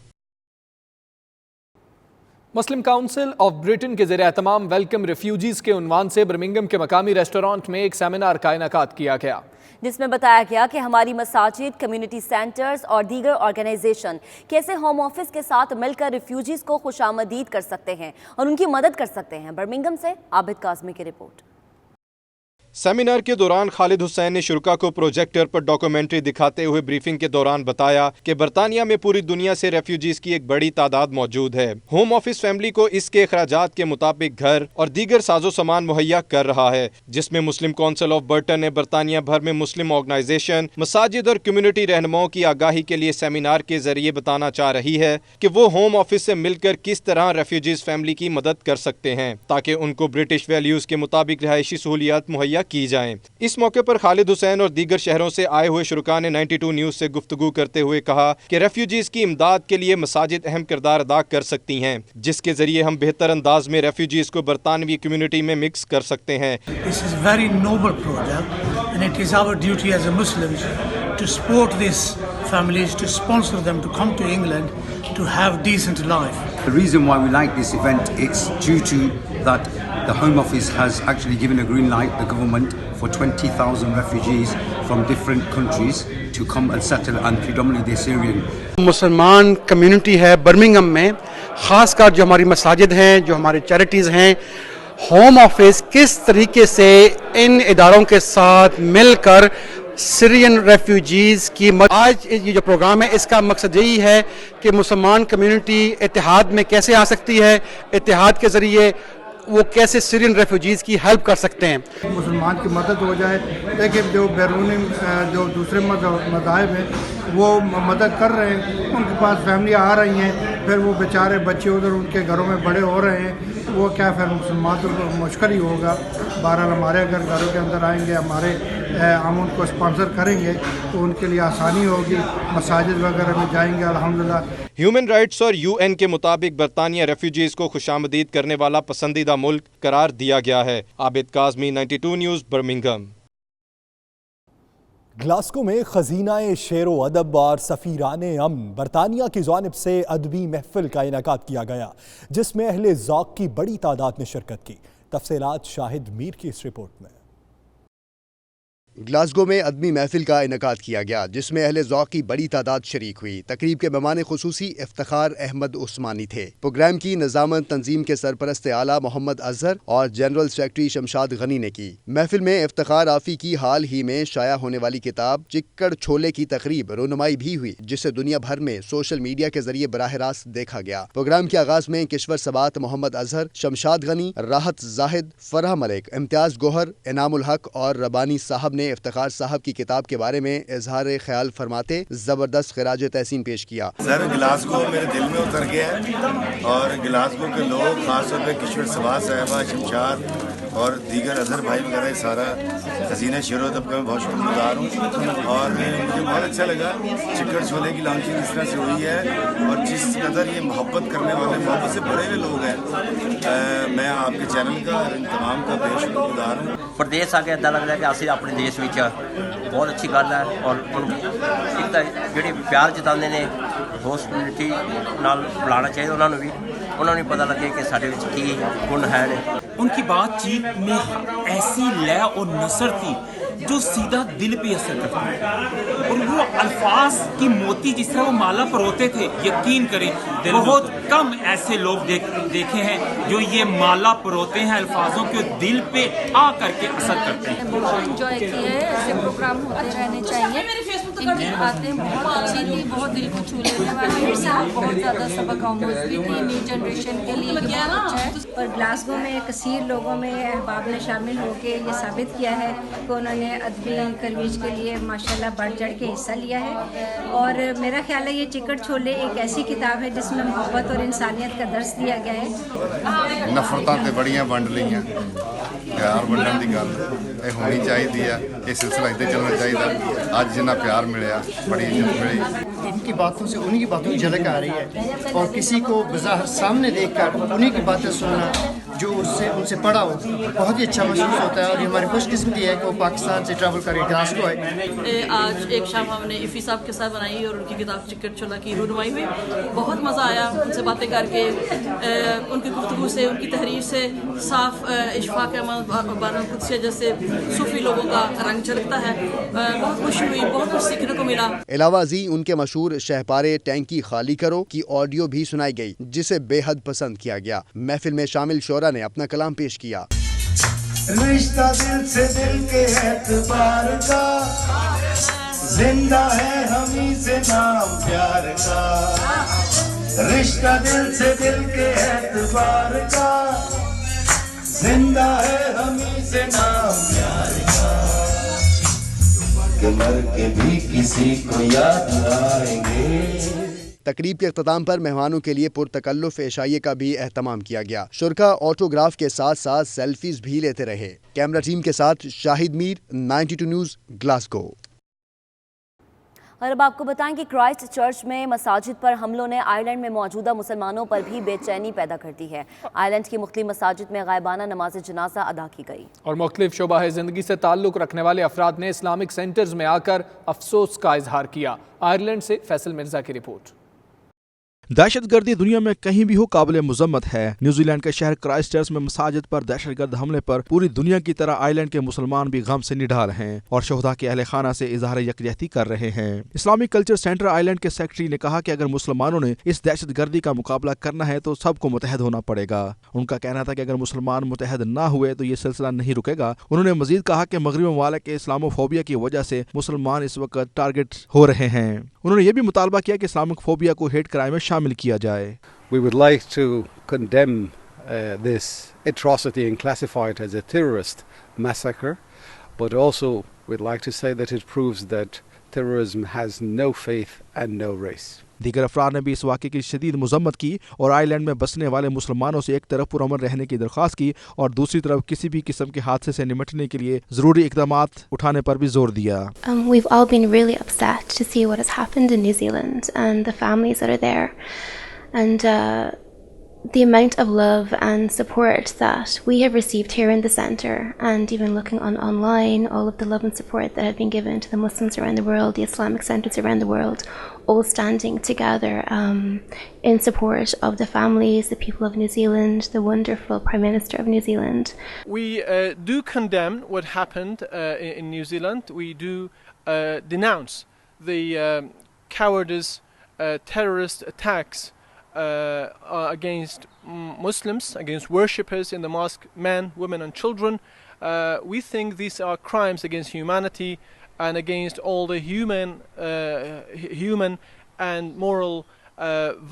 Muslim council of Britain के ज़ेर-ए-एहतमाम वेलकम रेफ्यूजीज़ के उन्वान से बर्मिंघम के मकामी रेस्टोरेंट में एक सेमिनार का इनेकाद किया गया, जिसमें बताया गया कि हमारी मसाजिद, कम्युनिटी सेंटर्स और दीगर ऑर्गेनाइजेशन कैसे होम ऑफिस के साथ मिलकर रिफ्यूजीज़ को खुशामदीद कर सकते हैं और उनकी मदद कर सकते हैं। बर्मिंघम से आबिद काज़मी की रिपोर्ट। सेमिनार के दौरान खालिद हुसैन ने शुरका को प्रोजेक्टर पर डॉक्यूमेंट्री दिखाते हुए ब्रीफिंग के दौरान बताया कि बरतानिया में पूरी दुनिया से रेफ्यूजीज की एक बड़ी तादाद मौजूद है। होम ऑफिस फैमिली को इसके अखराजात के मुताबिक घर और दीगर साजो सामान मुहैया कर रहा है, जिसमें मुस्लिम काउंसिल ऑफ बर्टन ने बरतानिया भर में मुस्लिम ऑर्गेनाइजेशन, मसाजिद और कम्युनिटी रहनुमाओं की आगाही के लिए सेमिनार के जरिए बताना चाह रही है कि वो होम ऑफिस से मिलकर किस तरह रेफ्यूजीज फैमिली की मदद कर सकते हैं ताकि उनको ब्रिटिश वैल्यूज के मुताबिक रिहायशी सहूलियात मुहैया की जाएं। इस मौके पर खालिद हुसैन और दीगर शहरों से आए हुए शुरका ने 92 न्यूज़ से गुफ्तगू करते हुए कहा कि रेफ्यूजीज की इमदाद के लिए मसाजिद अहम किरदार अदा कर सकती हैं, जिसके जरिए हम बेहतर अंदाज में रेफ्यूजीज को बरतानवी कम्युनिटी में मिक्स कर सकते हैं। This is a very noble project and it is our duty as a Muslims to support these families, to sponsor them to come to England to have decent life. The reason why we like this event, it's due to that the Home Office has actually given a green light, the government, for 20,000 refugees from different countries to come and settle, and predominantly they're Syrian. मुसलमान community है Birmingham में, ख़ासकर जो हमारी मसाजिद हैं, जो हमारे charities हैं, होम ऑफिस किस तरीके से इन इदारों के साथ मिलकर सीरियन रेफ्यूजीज़ की आज ये जो प्रोग्राम है इसका मकसद यही है कि मुसलमान कम्युनिटी इत्तेहाद में कैसे आ सकती है, इत्तेहाद के ज़रिए वो कैसे सीरियन रेफ्यूजीज़ की हेल्प कर सकते हैं। मुसलमान की मदद हो जाए, लेकिन जो बैरूनी जो दूसरे मज़ाहिब हैं वो मदद कर रहे हैं, उनके पास फैमिलियाँ आ रही हैं, फिर वो बेचारे बच्चे उधर उनके घरों में बड़े हो रहे हैं, वो क्या फिर मुसलमान तो मुश्किल ही होगा। बहरहाल हमारे अगर घरों के अंदर आएंगे, हमारे हम उनको स्पॉन्सर करेंगे तो उनके लिए आसानी होगी, मसाजिद वगैरह में जाएंगे अल्हम्दुलिल्लाह। ह्यूमन राइट्स और UN के मुताबिक बरतानिया रेफ्यूजीज को खुशामदीद करने वाला पसंदीदा मुल्क करार दिया गया है। Abid Kazmi, 92 news, Birmingham. Glasgow में खजीना शेरो अदब और सफ़ीराने अमन बरतानिया की जानिब से अदबी महफिल का इनेकाद किया गया, जिसमें अहले ज़ौक़ की बड़ी तादाद ने शिरकत की। तफसीलात शाहिद मीर की इस रिपोर्ट में। ग्लासगो में अदबी महफिल का इनेकाद किया गया, जिसमें अहले ज़ौक़ की बड़ी तादाद शरीक हुई। तकरीब के मेहमान खुसूसी इफ्तिखार अहमद उस्मानी थे। प्रोग्राम की निज़ामत तंजीम के सरपरस्त आला मोहम्मद अजहर और जनरल सेक्रेटरी शमशाद गनी ने की। महफिल में इफ्तिखार आफी की हाल ही में शाया होने वाली किताब चिक्कड़ छोले की तकरीब रोनुमाई भी हुई, जिसे दुनिया भर में सोशल मीडिया के जरिए बराह रास्त देखा गया। प्रोग्राम के आगाज में किश्वर सबात मोहम्मद अजहर, शमशाद गनी, राहत जाहिद, फरह मलिक, इम्तियाज गोहर, इनामुल हक और रबानी साहब ने इफ्तिखार साहब की किताब के बारे में इजहार ख्याल फरमाते जबरदस्त खिराज तहसीन पेश किया। सर, ग्लासगो मेरे दिल में उतर गया है और ग्लासगो के लोग, खासतौर पे किश्वर सबात साहबा, शमशाद और दीगर अजहर भाई वगैरह, सारा खजीना शेरो अदब का मैं बहुत शुक्रगुजार हूँ और मुझे बहुत अच्छा लगा चिक्कड़ छोले की लॉन्चिंग इस तरह से हुई है और जिस कदर ये मोहब्बत करने वाले, मोहब्बत से बड़े हुए लोग हैं। मैं आपके चैनल का और इन तमाम का बेहद शुक्रगुजार हूँ। प्रदेश आके इदा लगता है कि असं अपने देश में बहुत अच्छी गल है और एक तो जो प्यार जताते हैं हॉस्पिटलिटी नाल बुलाना चाहिए, उन्होंने भी पता लगे कि साढ़े की गुण है। उनकी बातचीत में ऐसी लय और नसर थी जो सीधा दिल पे असर करती है। और वो अल्फाज की मोती जिस तरह वो माला परोते थे, यकीन करें बहुत कम ऐसे लोग देखे हैं जो ये माला परोते हैं अल्फाजों के दिल पे आ करके असर करते हैं। बहुत इंजॉय किया है, ऐसे प्रोग्राम होते रहने चाहिए। इनकी बातें बहुत अच्छी थी, बहुत दिल को छू लेने वाली, बहुत ज़्यादा सबक आमूज़ भी थी न्यू जनरेशन के लिए, बहुत अच्छा है। और ग्लासगो में कसीर लोगों में अहबाब ने शामिल होकर ये साबित किया है कि उन्होंने अदबी तरोीज के लिए माशाल्लाह बढ़ चढ़ के हिस्सा लिया है। और मेरा ख्याल है ये चिकट छोले एक ऐसी किताब है जिसमें मोहब्बत और इंसानियत का दर्स दिया गया है। नफरतां ते बड़ियां वंड लईयां, प्यार वंडण दी गल ਇਹ ਹੋਣੀ ਚਾਹੀਦੀ ਹੈ। ਇਹ सिलसिला इदां चलना चाहिए। आज जिन्ना प्यार मिलया, बड़ी इज्जत मिली। इनकी बातों से उन्हीं की बातों की झलक आ रही है और किसी को बज़ाहिर सामने देखकर उन्हीं की बातें सुनना जो उनसे पढ़ा हो बहुत ही अच्छा महसूस होता है। और ये हमारी खुशकिस्मती है कि वो पाकिस्तान से ट्रैवल करके ग्लासगो आए। आज एक शाम हमने इफ़ी साहब के साथ बनाई और उनकी किताब चिकट छोला की रूनुमाई में बहुत मज़ा आया। उनसे बातें करके, उनकी गुफ्तगू से, उनकी तहरीर से साफ इशफाक अहमद बानो खुद से जैसे सूफी लोगों का रंग झलकता है। बहुत खुशी हुई, बहुत कुछ सीखने को मिला। इलावाजी उनके मशहूर शहपारे टैंकी खाली करो की ऑडियो भी सुनाई गई, जिसे बेहद पसंद किया गया। महफिल में शामिल शोरा ने अपना कलाम पेश किया। रिश्ता दिल से दिल के एतबार का, जिंदा है हमी से नाम प्यार का। रिश्ता दिल से दिल के एतबार का, जिंदा है हमी से नाम प्यार का। कि मर के भी किसी को याद आएंगे। तकरीब के अख्ताम पर मेहमानों के लिए पुरतकल्लुफ़ एशाइये का भी एहतमाम किया गया। शुरका ऑटोग्राफ के साथ साथ सेल्फीज भी लेते रहे। कैमरा टीम के साथ शाहिद मीर, 92 न्यूज़, ग्लासगो। और अब आपको बताएं कि क्राइस्ट चर्च में मसाजिद पर हमलों ने आयरलैंड में मौजूदा मुसलमानों पर भी बेचैनी पैदा कर दी है। आयरलैंड की मुख्तलिफ मसाजिद में गायबाना नमाज जनाजा अदा की गई और मुख्तलिफ शोबा ज़िंदगी से ताल्लुक़ रखने वाले अफराद ने इस्लामिक सेंटर्स में आकर अफसोस का इजहार किया। आयरलैंड से फैसल मिर्जा की रिपोर्ट। दहशतगर्दी दुनिया में कहीं भी हो काबिल मुजम्मत है। न्यूजीलैंड के शहर क्राइस्टचर्च में मसाजिद पर दहशतगर्द हमले पर पूरी दुनिया की तरह आयरलैंड के मुसलमान भी गम से निढाल हैं और शोहदा के अहले खाना से इजहार यकजहती कर रहे हैं। इस्लामिक कल्चर सेंटर आयरलैंड के सेक्रेटरी ने कहा कि अगर मुसलमानों ने इस दहशतगर्दी का मुकाबला करना है तो सबको मुतहद होना पड़ेगा। उनका कहना था कि अगर मुसलमान मुतहद न हुए तो ये सिलसिला नहीं रुकेगा। उन्होंने मजीद कहा कि मगरबी ममालिक के इस्लामोफोबिया की वजह से मुसलमान इस वक्त टारगेट हो रहे हैं। उन्होंने ये भी मुतालबा किया कि इस्लामिक फोबिया को हेट क्राइम में शामिल किया जाए। We would like to condemn this atrocity and classify it as a terrorist massacre, but also we'd like to say that it proves that terrorism has no faith and no race. दीगर अफराद ने भी इस वाक़े की शदीद मजम्मत की और आयरलैंड में बसने वाले मुसलमानों से एक तरफ पुरअमन रहने की दरख्वास्त की और दूसरी तरफ किसी भी किस्म के हादसे से निपटने के लिए ज़रूरी इक़दामात उठाने पर भी जोर दिया। We've all been really upset to see what has happened in New Zealand and the families that are there. And the amount of love and support that we have received here in the centre, and even looking online, all of the love and support that have been given to the Muslims around the world, the Islamic centres around the world, all standing together in support of the families, the people of New Zealand, the wonderful Prime Minister of New Zealand. We do condemn what happened in New Zealand. We do denounce the cowardice, terrorist attacks against Muslims, against worshippers in the mosque, men, women and children. We think these are crimes against humanity and against all the human and moral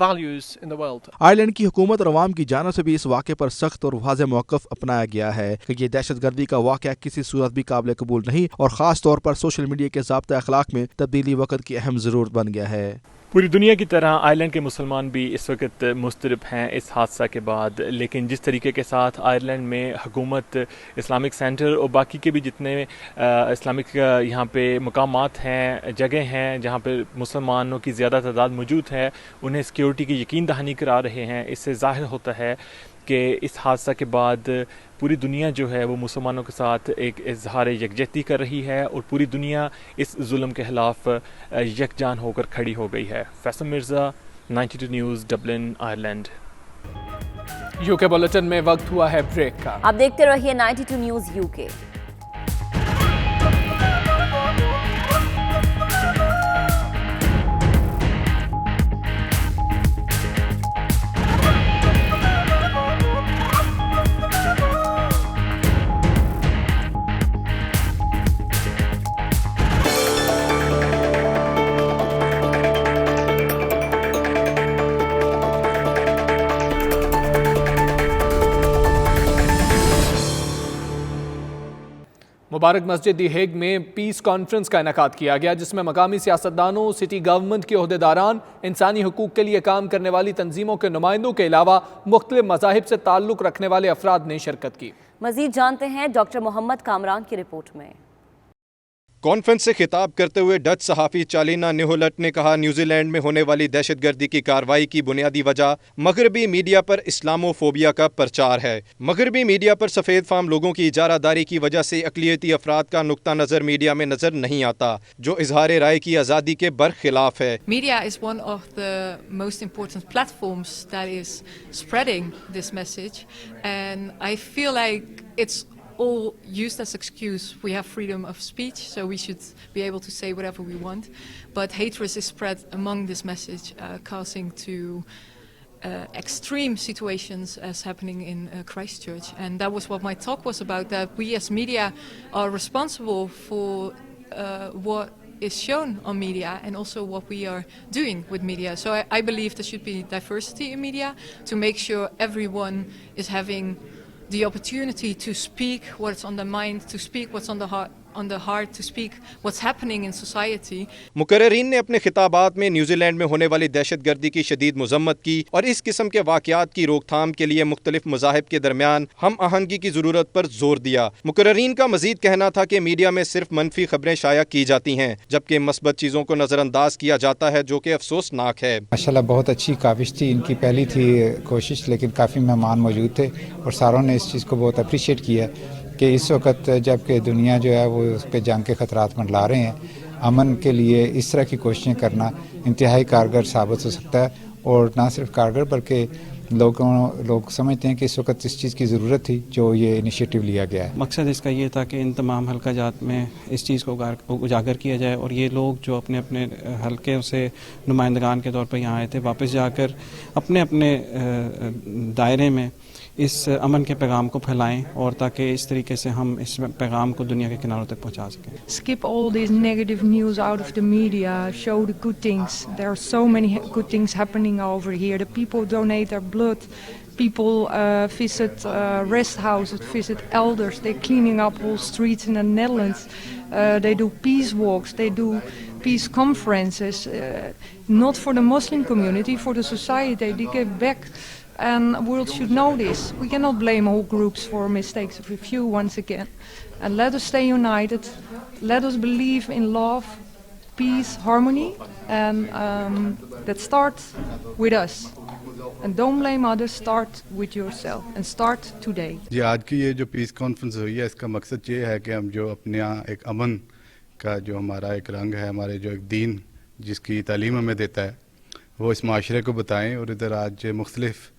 values in the world. Ireland की हुकूमत और अवाम की जानिब से भी इस वाक़े पर सख्त और वाज़ेह मौक़िफ़ अपनाया गया है कि ये दहशतगर्दी का वाक़या किसी सूरत भी काबिल कबूल नहीं और ख़ास तौर पर सोशल मीडिया के ज़ाब्ता अखलाक में तब्दीली वक़्त की अहम ज़रूरत बन गया है। पूरी दुनिया की तरह आयरलैंड के मुसलमान भी इस वक्त मुस्तरब हैं इस हादसा के बाद, लेकिन जिस तरीके के साथ आयरलैंड में हुकूमत इस्लामिक सेंटर और बाकी के भी जितने इस्लामिक यहाँ पे मकामात हैं, जगह हैं जहाँ पे मुसलमानों की ज़्यादा तादाद मौजूद है, उन्हें सिक्योरिटी की यकीन दहानी करा रहे हैं, इससे ज़ाहिर होता है कि इस हादसा के बाद पूरी दुनिया जो है वो मुसलमानों के साथ एक इजहार यकजहती कर रही है और पूरी दुनिया इस जुल्म के खिलाफ यकजान होकर खड़ी हो गई है। Faisal Mirza, 92 news, Dublin, Ireland. UK bulletin में वक्त हुआ है ब्रेक का। आप देखते रहिए 92 न्यूज़ यूके। मुबारक मस्जिद दी हेग में पीस कॉन्फ्रेंस का इनेकाद किया गया, जिसमें मकामी सियासतदानों, सिटी गवर्नमेंट के ओहदेदारान, इंसानी हुकूक के लिए काम करने वाली तंजीमों के नुमाइंदों के अलावा मुख्तलिफ मज़ाहिब से ताल्लुक़ रखने वाले अफराद ने शिरकत की। मजीद जानते हैं डॉक्टर मोहम्मद कामरान की रिपोर्ट में। कॉन्फ्रेंस से खिताब करते हुए डच सहाफ़ी चालिना निहोलट ने कहा, न्यूजीलैंड में होने वाली दहशतगर्दी की कार्रवाई की बुनियादी वजह मगरबी मीडिया पर इस्लामोफोबिया का प्रचार है। मगरबी मीडिया पर सफ़ेद फाम लोगों की इजारादारी की वजह से अक़लियती अफराद का नुक्ता नज़र मीडिया में नज़र नहीं आता, जो इजहार राय की आज़ादी के बरखिलाफ है। Media is one of the most important platforms that is spreading this message, and I feel like it's all used as excuse. We have freedom of speech, so we should be able to say whatever we want. But hatred is spread among this message, causing to extreme situations as happening in Christchurch. And that was what my talk was about, that we as media are responsible for what is shown on media and also what we are doing with media. So I believe there should be diversity in media to make sure everyone is having the opportunity to speak what's on the mind, to speak what's on the heart, to speak what's happening in society. मुकर्रिरीन ने अपने खिताबात में New Zealand में होने वाली दहशतगर्दी की शदीद मजम्मत की और इस किस्म के वाक़यात की रोकथाम के लिए मुख्तलिफ मज़ाहिब के दरमियान हम आहंगी की ज़रूरत पर जोर दिया। मुकर्रिरीन का मजीद कहना था कि मीडिया में सिर्फ मनफी खबरें शाया की जाती हैं, जबकि मस्बत चीज़ों को नज़रअंदाज किया जाता है, जो कि अफसोसनाक है। माशाल्लाह बहुत अच्छी काविश थी, इनकी पहली थी कोशिश, लेकिन काफ़ी मेहमान मौजूद थे और सारों ने इस चीज़ को बहुत अप्रिशिएट किया कि इस वक्त जबकि दुनिया जो है वो उस पर जंग के ख़तरात मंडला रहे हैं, अमन के लिए इस तरह की कोशिशें करना इंतहाई कारगर साबित हो सकता है। और ना सिर्फ कारगर बल्कि लोग समझते हैं कि इस वक्त इस चीज़ की ज़रूरत थी जो ये इनिशिएटिव लिया गया है। मकसद इसका ये था कि इन तमाम हल्का जात में इस चीज़ को उजागर किया जाए और ये लोग जो अपने अपने हल्के से नुमाइंदगान के तौर पर यहाँ आए थे, वापस जाकर अपने अपने दायरे में इस अमन के पैगाम को फैलाएं और ताकि इस तरीके से हम इस पैगाम को दुनिया के किनारों तक पहुंचा सकें। Skip all this negative news out of the media, show the good things. There are so many good things happening over here. The people donate their blood. People visit rest houses, visit elders. They're cleaning up whole streets in the Netherlands. They do peace walks. They do peace conferences. Not for the Muslim community, for the society. They give back. And the world should know this. We cannot blame whole groups for mistakes of a few once again. And let us stay united. Let us believe in love, peace, harmony. And that starts with us. And don't blame others, start with yourself. And start today. जी आज की ये जो piece conference हुई है, इसका मकसद ये है कि हम जो अपने यहाँ एक अमन का जो हमारा एक रंग है, हमारे जो एक दीन जिसकी तालीम हमें देता है, वो इस माशरे को बताएं। और इधर आज मुख्तलिफ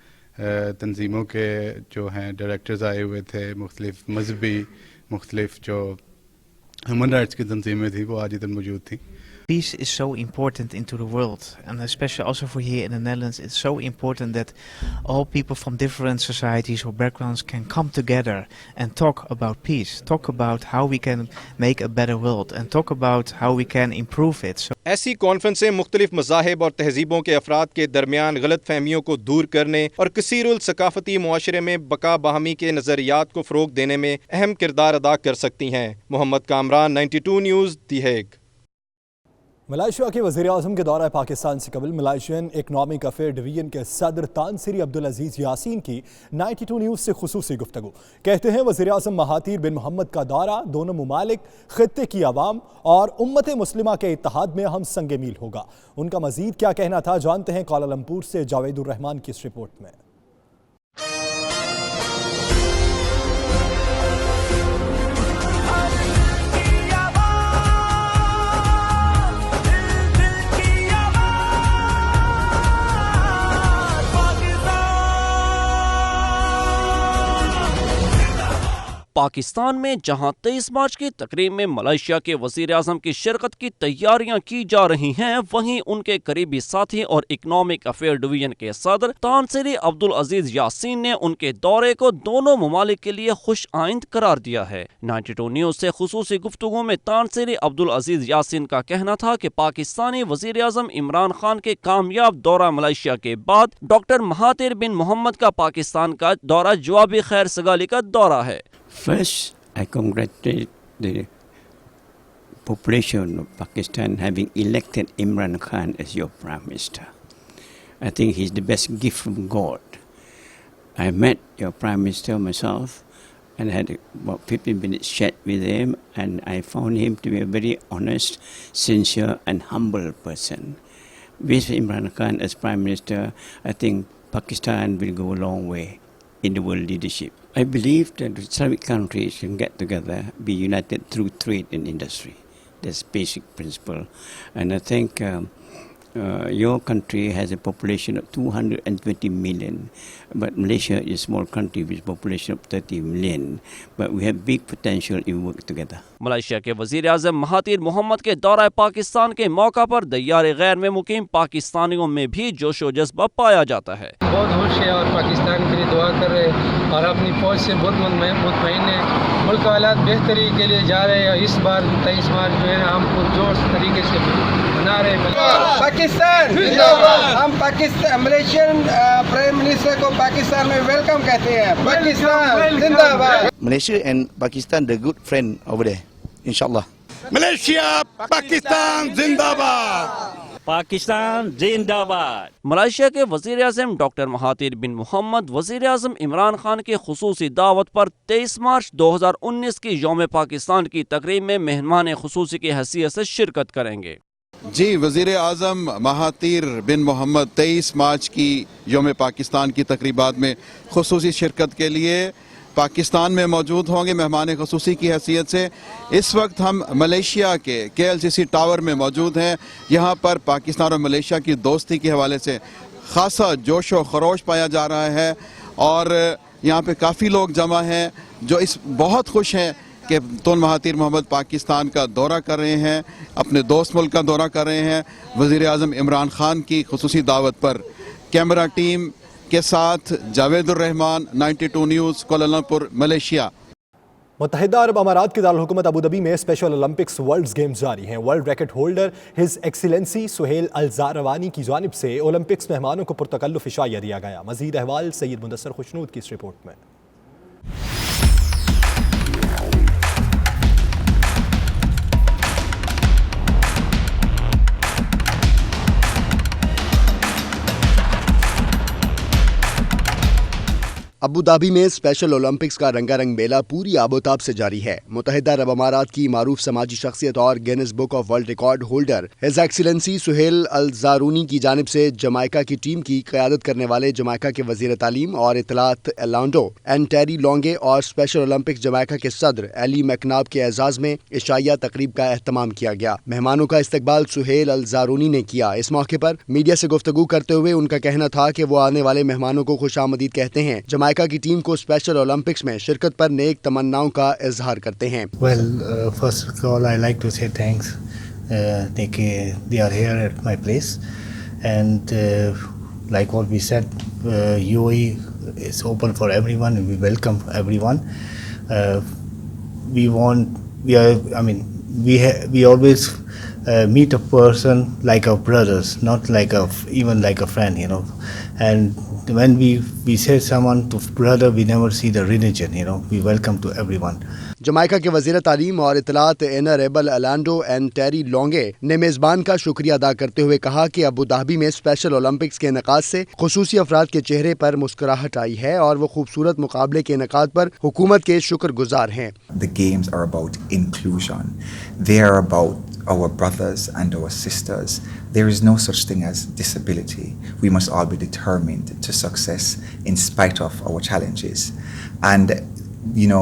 तंजीमों के जो हैं डायरेक्टर्स आए हुए थे, मुख्तलिफ मजहबी, मुख्तलिफ जो ह्यूमन राइट्स की तंजीमें थी, वो आज इधर मौजूद थी। Peace is so important into the world, and especially also for here in the Netherlands, it's so important that all people from different societies or backgrounds can come together and talk about peace, talk about how we can make a better world, and talk about how we can improve it. So ऐसी कॉन्फ्रेंसें मुख्तलिफ मज़ाहिब और तहजीबों के अफराद के दरमियान गलत फहमियों को दूर करने और कसीरुल सकाफती मुआशरे में बका बहमी के नज़रियात को फ़रोग देने में अहम किरदार अदा कर सकती हैं। मोहम्मद कामरान, 92 न्यूज़, दी हेग। मलेशिया के वज़ीर-ए-आज़म के दौरा पाकिस्तान से कबल मलेशियन इकनॉमिक अफेयर डिवीजन के सदर तानसेरी अब्दुल अजीज़ यासीन की 92 न्यूज़ से खुसूसी गुफ्तगू। कहते हैं वज़ीर-ए-आज़म महातीर बिन मोहम्मद का दौरा दोनों मुमालिक, खित्ते की आवाम और उम्मत मुस्लिमा के इत्तेहाद में हम संगे मील होगा। उनका मज़ीद क्या कहना था, जानते हैं कोलालमपुर से जावेदुर रहमान की इस रिपोर्ट में। पाकिस्तान में जहां 23 मार्च की तकरीब में मलेशिया के वज़ीर-ए-आज़म की शिरकत की तैयारियां की जा रही हैं, वहीं उनके करीबी साथी और इकनॉमिक अफेयर डिवीजन के सदर तानसेरी अब्दुल अजीज यासीन ने उनके दौरे को दोनों ममालिक के लिए खुश आइंद करार दिया है। 92 न्यूज़ से खुसूसी गुफ्तगू में तानसेरी अब्दुल अजीज यासीन का कहना था कि पाकिस्तानी वज़ीर-ए-आज़म इमरान खान के कामयाब दौरा मलेशिया के बाद डॉक्टर महातीर बिन मोहम्मद का पाकिस्तान का दौरा जवाबी खैर सगाली का दौरा है। First, I congratulate the population of Pakistan having elected Imran Khan as your Prime Minister. I think he's the best gift from God. I met your Prime Minister myself and had about 15 minutes chat with him, and I found him to be a very honest, sincere and humble person. With Imran Khan as Prime Minister, I think Pakistan will go a long way in the world leadership. I believe that Islamic countries can get together, be united through trade and industry. That's basic principle. And I think your country has a population of 220 million, but Malaysia is a small country with a population of 30 million. But we have big potential if we work together. Malaysia के वजीर आज़म Mahathir Mohamad के दौरा पाकिस्तान के मौका पर दय्यार गैर में मुकीम पाकिस्तानियों में भी जोश व जज्बा पाया जाता है। बहुत खुश है और पाकिस्तान के लिए दुआ कर रहे हैं और अपनी फौज से बहुत मुतमईन है। मुल्क का हालात बेहतरी के लिए जा रहे हैं। इस बार 23 मार्च जो है हम पुरजोर तरीके से मना रहे हैं। पाकिस्तान जिंदाबाद। हम पाकिस्तान मलेशियन प्राइम मिनिस्टर को पाकिस्तान में वेलकम कहते हैं। पाकिस्तान जिंदाबाद। Malaysia and Pakistan, the good friend over there, inshallah. Malaysia, Pakistan, जिंदाबाद। पाकिस्तान जिंदाबाद। मलेशिया के वजीर आज़म डॉक्टर महातिर बिन मोहम्मद वजीर आज़म इमरान खान की खुसूसी दावत पर 23 मार्च 2019 की यौम पाकिस्तान की तकरीब में मेहमान खुसूसी की हैसियत से शिरकत करेंगे। जी, वजीर आज़म महातिर बिन मोहम्मद 23 मार्च की यौम पाकिस्तान की तकरीबात में खुसूसी शिरकत के लिए पाकिस्तान में मौजूद होंगे मेहमान ख़ुसूसी की हैसियत से। इस वक्त हम मलेशिया के KLCC टावर में मौजूद हैं। यहाँ पर पाकिस्तान और मलेशिया की दोस्ती के हवाले से ख़ासा जोश व खरोश पाया जा रहा है और यहाँ पे काफ़ी लोग जमा हैं जो इस बहुत खुश हैं कि तुन महातिर मोहम्मद पाकिस्तान का दौरा कर रहे हैं, अपने दोस्त मुल्क का दौरा कर रहे हैं वज़ीर आज़म इमरान खान की ख़ुसूसी दावत पर। कैमरा टीम के साथ Javedur Rahman, 92 news, Kuala Lumpur, Malaysia. मुत्तहिदा अरब अमारात की दारुल हुकूमत अबू धाबी में स्पेशल ओलंपिक्स वर्ल्ड गेम्स जारी हैं। World record holder his excellency Suhail Al Zarooni की जानिब से ओलंपिक्स मेहमानों को पुरतकल्लुफ़ इशाया दिया गया। मज़ीद अहवाल सैयद मुदस्सर खुशनूद की इस रिपोर्ट में। अबू धाबी में स्पेशल ओलंपिक्स का रंगारंग मेला पूरी आबोताब से जारी है। मुत्तहिदा अरब अमारात की मारूफ समाजी शख्सियत और Guinness book of world record holder his excellency Suhail Al Zarooni की जानिब से जमाइका की टीम की क़यादत करने वाले जमाइका के वज़ीर तालीम और इत्तलात एलांडो एंड टेरी लॉन्गे और स्पेशल ओलंपिक्स जमाइका के सदर एली मैकनाब के एजाज़ में इशाइया तकरीब का एहतमाम किया गया। मेहमानों का इस्तकबाल सुहेल अल-ज़ारूनी ने किया। इस मौके पर मीडिया से गुफ्तगू करते हुए उनका कहना था कि वो आने वाले मेहमानों को खुशामदीद कहते हैं। जमाइका की टीम को स्पेशल ओलंपिक्स में शिरकत पर नेक तमन्नाओं का इजहार करते हैं। Well, first of all, I like to say thanks. They are here at my place, and like what we said, UAE is open for everyone, and we welcome everyone. We always meet a person like our brothers, not like even like a friend, you know. And when we say someone to brother, we never see the religion, you know. We welcome to everyone. Jamaica के वज़ीर तालीम और इत्तलात एनरेबल अलांडो and टेरी लॉन्गे ने मेज़बान का शुक्रिया अदा करते हुए कहा कि अबू धाबी में स्पेशल ओलंपिक्स के इनेकाद से खुसूसी अफराद के चेहरे पर मुस्कुराहट आई है और वो खूबसूरत मुकाबले के इनेकाद पर हुकूमत के शुक्रगुजार हैं। The games are about inclusion. They are about our brothers and our sisters. There is no such thing as disability. We must all be determined to success in spite of our challenges. And you know,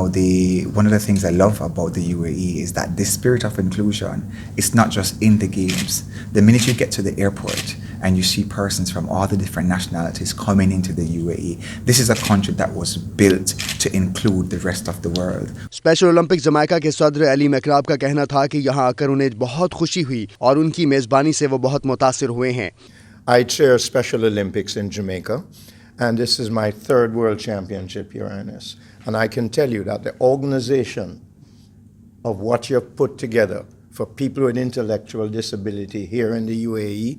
one of the things I love about the UAE is that this spirit of inclusion is not just in the games. The minute you get to the airport and you see persons from all the different nationalities coming into the UAE, this is a country that was built to include the rest of the world. Special Olympics Jamaica के सदर Eli मैकनाब का कहना था कि यहाँ आकर उन्हें बहुत खुशी हुई और उनकी मेज़बानी से वो बहुत मुतासिर हुए हैं। I chair Special Olympics in Jamaica, and this is my third World Championship, Your Highness. And I can tell you that the organization of what you have put together for people with intellectual disability here in the UAE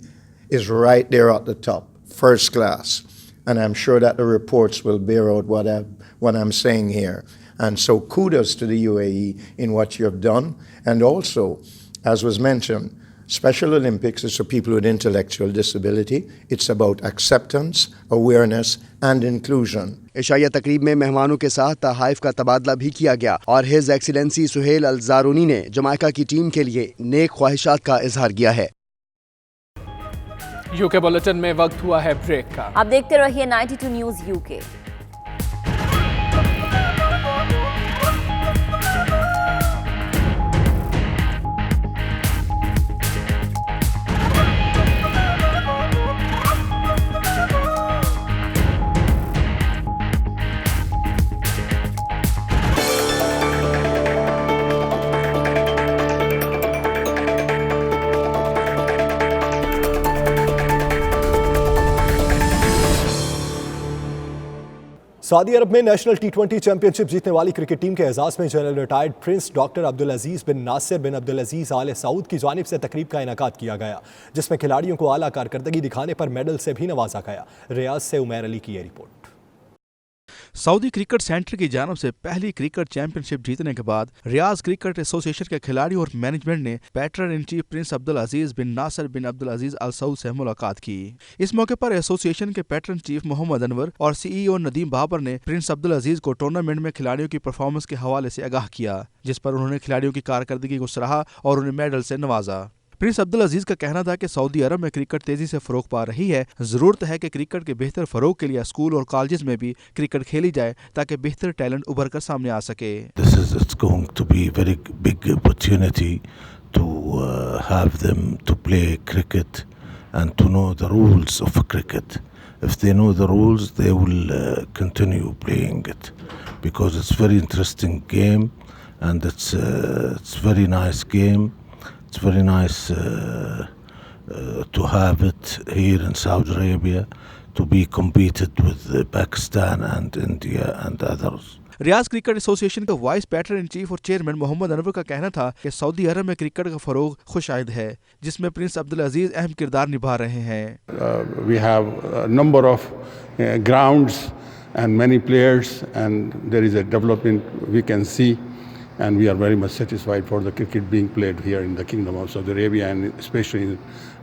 is right there at the top, first class. And I'm sure that the reports will bear out what I'm saying here. And so kudos to the UAE in what you have done. And also, as was mentioned, Special Olympics is for people with intellectual disability. It's about acceptance, awareness and inclusion. इशाइया तकरीब में मेहमानों के साथ तहाइफ का तबादला भी किया गया और हिज एक्सीलेंसी सुहेल अल-ज़ारूनी ने जमाइका की टीम के लिए नेक ख्वाहिशात का इजहार किया है। यूके बुलेटिन में वक्त हुआ है ब्रेक का। आप देखते रहिए 92 न्यूज़ यूके। सऊदी अरब में नेशनल टी20 चैंपियनशिप जीतने वाली क्रिकेट टीम के एजाज में general retired prince doctor Abdul Aziz bin Nasir bin Abdul Aziz Al Saud की जानिब से तकरीब का इनेकाद किया गया, जिसमें खिलाड़ियों को आला कारकर्दगी दिखाने पर मेडल से भी नवाजा गया। रियाज से उमैर अली की ये रिपोर्ट। सऊदी क्रिकेट सेंटर की जानब से पहली क्रिकेट चैंपियनशिप जीतने के बाद रियाज क्रिकेट एसोसिएशन के खिलाड़ियों और मैनेजमेंट ने patron in chief prince Abdul Aziz bin Nasir bin Abdul Aziz Al Saud से मुलाकात की। इस मौके पर एसोसिएशन के पैट्रन चीफ मोहम्मद अनवर और सीईओ नदीम बाबर ने प्रिंस अब्दुल अजीज को टूर्नामेंट में खिलाड़ियों की परफॉर्मेंस के हवाले से आगाह किया, जिस पर उन्होंने खिलाड़ियों की कारकर्दगी को सराहा और उन्हें मेडल से नवाजा। प्रिंस अब्दुल अजीज का कहना था कि सऊदी अरब में क्रिकेट तेजी से फरोग पा रही है, जरूरत है कि क्रिकेट के बेहतर फरोग के लिए स्कूल और कॉलेज में भी क्रिकेट खेली जाए ताकि बेहतर टैलेंट उभर कर सामने आ सके। It's going to be a very big opportunity to have them to play cricket and to know the rules of cricket. If they know the rules, they will continue playing it because it's very interesting game and it's very nice game. It's very nice to have it here in Saudi Arabia to be competed with Pakistan and India and others. Riyadh cricket association का vice patron in chief और chairman Mohammad Anwar का कहना था कि Saudi अरब में cricket का फरोग खुशाइद है, जिसमें प्रिंस अब्दुल अजीज अहम किरदार निभा रहे हैं। We have a number of grounds and many players and there is a development we can see. And we are very much satisfied for the cricket being played here in the Kingdom of Saudi Arabia and especially in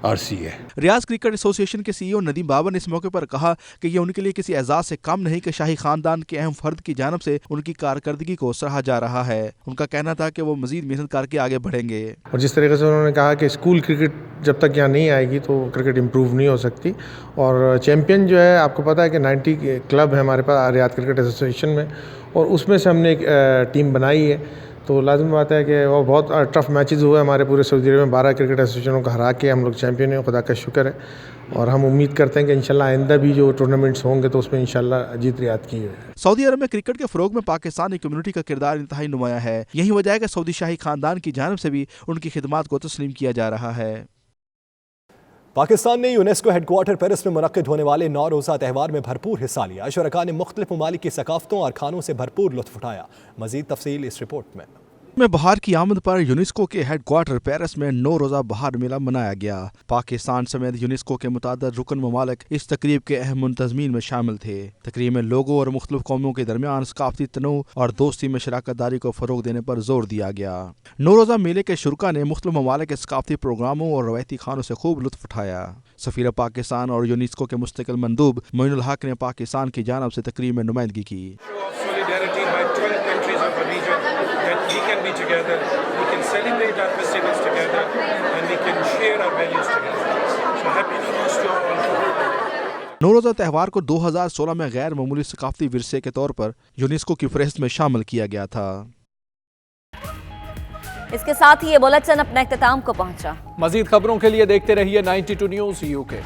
RCA. Riyadh cricket association के CEO Nadeem Babar ने इस मौके पर कहा कि ये उनके लिए किसी एजाज से कम नहीं कि शाही खानदान के अहम फर्द की जानब से उनकी कारकर्दगी को सराहा जा रहा है। उनका कहना था कि वो मजीद मेहनत करके आगे बढ़ेंगे। और जिस तरीके से उन्होंने कहा कि स्कूल क्रिकेट जब तक यहाँ नहीं आएगी तो क्रिकेट इम्प्रूव नहीं हो सकती, और चैम्पियन जो है आपको पता है कि 90 क्लब है हमारे पास रियाज क्रिकेट एसोसिएशन में, और उसमें से हमने एक टीम बनाई है। तो लाजिम बात है कि वो बहुत टफ मैचेस हुए हमारे पूरे सऊदी अरब में, 12 क्रिकेट एसोसिएशनों को हरा के हम लोग चैंपियन हैं, खुदा का शुक्र है। और हम उम्मीद करते हैं कि इंशाल्लाह आइंदा भी जो टूर्नामेंट्स होंगे तो उसमें इंशाल्लाह जीत रियाद की है। सऊदी अरब में क्रिकेट के फरोग में पाकिस्तानी कम्युनिटी का किरदार इंतहाई नुमाया है। यही वजह है कि सऊदी शाही खानदान की जानब से भी उनकी खिदमात को तस्लीम किया जा रहा है। पाकिस्तान ने यूनेस्को हेडक्वार्टर पेरिस में मुनक्किद होने वाले 9 रोज़ा त्यौहार में भरपूर हिस्सा लिया। शुरका ने मुख्तलिफ ममालिक की सकाफतों और खानों से भरपूर लुत्फ उठाया। मजीद तफसील इस रिपोर्ट में। बहार की आमद पर यूनेस्को के हेडक्वार्टर पेरिस में 9 रोज़ा बहार मेला मनाया गया। पाकिस्तान समेत यूनेस्को के मुतादिद रुकन ममालिक इस तकरीब के अहम मुंतज़मीन में शामिल थे। तकरीब में लोगों और मुख्तलिफ कौमों के दरमियान सकाफती तनों और दोस्ती में शराकत दारी को फ़रोग देने पर जोर दिया गया। 9 रोज़ा मेले के शुरका ने मुख्तलिफ ममालिक के सकाफती प्रोग्रामों और रवायती खानों से खूब लुत्फ उठाया। सफीर पाकिस्तान और यूनेस्को के मुस्तकिल मंदूब मोइनुल हक ने पाकिस्तान की जानब से तकरीब में नुमाइंदगी की। Together, we can celebrate our festivals together and we can share our values together. So happy New Year to all. 9 रोज़ा त्यौहार को 2016 में गैर मामूली सकाफती विरसे के तौर पर यूनेस्को की फहरिस्त में शामिल किया गया था। इसके साथ ही ये बुलेटिन अपने इख्तिताम को पहुंचा। मजीद खबरों के लिए देखते रहिए 92 न्यूज़ यूके।